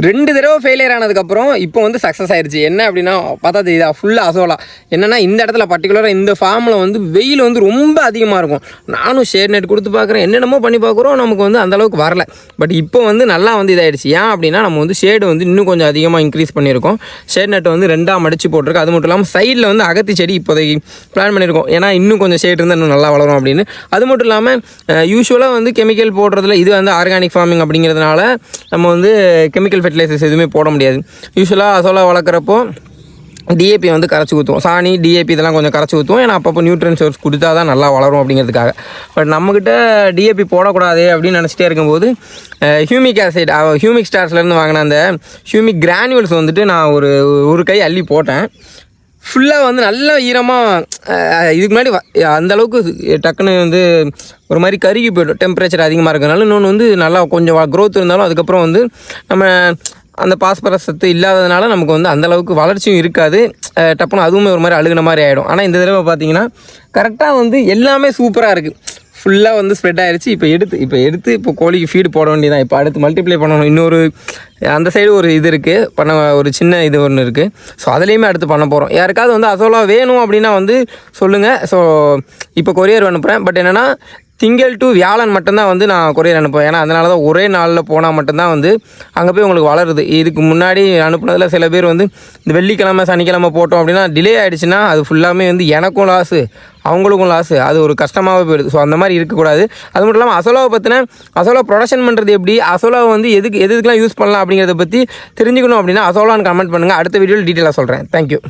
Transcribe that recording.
2 தடவை ஃபெயிலியர் ஆனதுக்கப்புறம் இப்போ வந்து சக்ஸஸ் ஆயிடுச்சு. என்ன அப்படின்னா பார்த்தா தெரியுதா, ஃபுல்லாக அசோலா. என்னென்னா இந்த இடத்துல பர்டிகுலராக இந்த ஃபார்மில் வந்து வெயில் வந்து ரொம்ப அதிகமாக இருக்கும். நானும் ஷேட் நெட் கொடுத்து பார்க்குறேன், என்னென்னமோ பண்ணி பார்க்குறோம், நமக்கு வந்து அந்தளவுக்கு வரல. பட் இப்போ வந்து நல்லா வந்து இதாகிடுச்சு. ஏன் அப்படின்னா நம்ம வந்து ஷேடு வந்து இன்னும் கொஞ்சம் அதிகமாக இன்க்ரீஸ் பண்ணியிருக்கோம். ஷேட் நெட் வந்து 2ஆக மடித்து போட்டிருக்கு. அது மட்டும் இல்லாமல் சைடில் வந்து அகத்தி செடி இப்போதைக்கு பிளான் பண்ணியிருக்கோம். ஏன்னா இன்னும் கொஞ்சம் ஷேட் இருந்தால் இன்னும் நல்லா வளரும் அப்படின்னு. அது மட்டும் இல்லாமல் யூஸ்வலாக வந்து கெமிக்கல் போடுறதுல இது வந்து ஆர்கானிக் ஃபார்மிங் அப்படிங்கிறதுனால நம்ம வந்து கெமிக்கல் ஃபெர்டிலைசர்ஸ் எதுவுமே போட முடியாது. யூஸ்வலாக அசோலா வளர்க்குறப்போ டிஏபி வந்து கரைச்சி ஊற்றுவோம். சாணி டிஏபி இதெல்லாம் கொஞ்சம் கரைச்சி ஊற்றுவோம். ஏன்னா அப்பப்போ நியூட்ரியன் சோர்ஸ் கொடுத்தா தான் நல்லா வளரும் அப்படிங்கிறதுக்காக. பட் நம்மக்கிட்ட டிஏபி போடக்கூடாது அப்படின்னு நினச்சிட்டே இருக்கும்போது ஹியூமிக் ஆசிட், ஹியூமிக் ஸ்டார்ஸ்லேருந்து வாங்கின அந்த ஹியூமிக் கிரானியூல்ஸ் வந்துட்டு நான் ஒரு கை அள்ளி போட்டேன். ஃபுல்லாக வந்து நல்ல ஈரமாக, இதுக்கு முன்னாடி அந்தளவுக்கு டக்குன்னு வந்து ஒரு மாதிரி கருகி போய்டும் டெம்பரேச்சர் அதிகமாக இருக்கிறதுனால. இன்னொன்று வந்து நல்லா கொஞ்சம் க்ரோத் இருந்தாலும் அதுக்கப்புறம் வந்து நம்ம அந்த பாஸ்பரஸ் சத்து இல்லாததுனால நமக்கு வந்து அந்தளவுக்கு வளர்ச்சியும் இருக்காது. டப்புன்னு அதுவுமே ஒரு மாதிரி அழுகுன மாதிரி ஆகிடும். ஆனால் இந்த தடவை பார்த்திங்கன்னா கரெக்டாக வந்து எல்லாமே சூப்பராக இருக்குது. ஃபுல்லாக வந்து ஸ்ப்ரெட் ஆகிடுச்சு. இப்போ கோழிக்கு ஃபீடு போட வேண்டியதான். இப்போ அடுத்து மல்டிப்ளை பண்ணணும். இன்னொரு அந்த சைடு ஒரு இது இருக்குது, ஒரு சின்ன இது ஒன்று இருக்குது. ஸோ அதுலேயுமே அடுத்து பண்ண போகிறோம். யாருக்காவது வந்து அசோலா வேணும் அப்படின்னா வந்து சொல்லுங்கள். ஸோ இப்போ கொரியர் அனுப்புகிறேன். பட் என்னென்னா திங்கள் டு வியாழன் மட்டும்தான் வந்து நான் கொரியர் அனுப்புவேன். ஏன்னா அதனால தான் ஒரே நாளில் போனால் மட்டும்தான் வந்து அங்கே போய் உங்களுக்கு வளருது. இதுக்கு முன்னாடி அனுப்புனதில் சில பேர் வந்து இந்த வெள்ளிக்கிழமை சனிக்கிழமை போட்டோம் அப்படின்னா டிலே ஆகிடுச்சுன்னா அது ஃபுல்லாமே வந்து எனக்கும் லாஸு, அவங்களுக்கும் லாஸு. அது ஒரு கஷ்டமாகவே போயிடுது. ஸோ அந்த மாதிரி இருக்கக்கூடாது. அது மட்டும் இல்லாமல் அசோலாவை பற்றின அசோலா ப்ரொடக்ஷன் பண்ணுறது எப்படி, அசோலாவை வந்து எதுக்கெலாம் யூஸ் பண்ணலாம் அப்படிங்கிறத பற்றி தெரிஞ்சுக்கணும் அப்படின்னா அசோலான்னு கமெண்ட் பண்ணுங்கள். அடுத்த வீடியோவில் டீட்டெயிலாக சொல்கிறேன். தேங்க்யூ.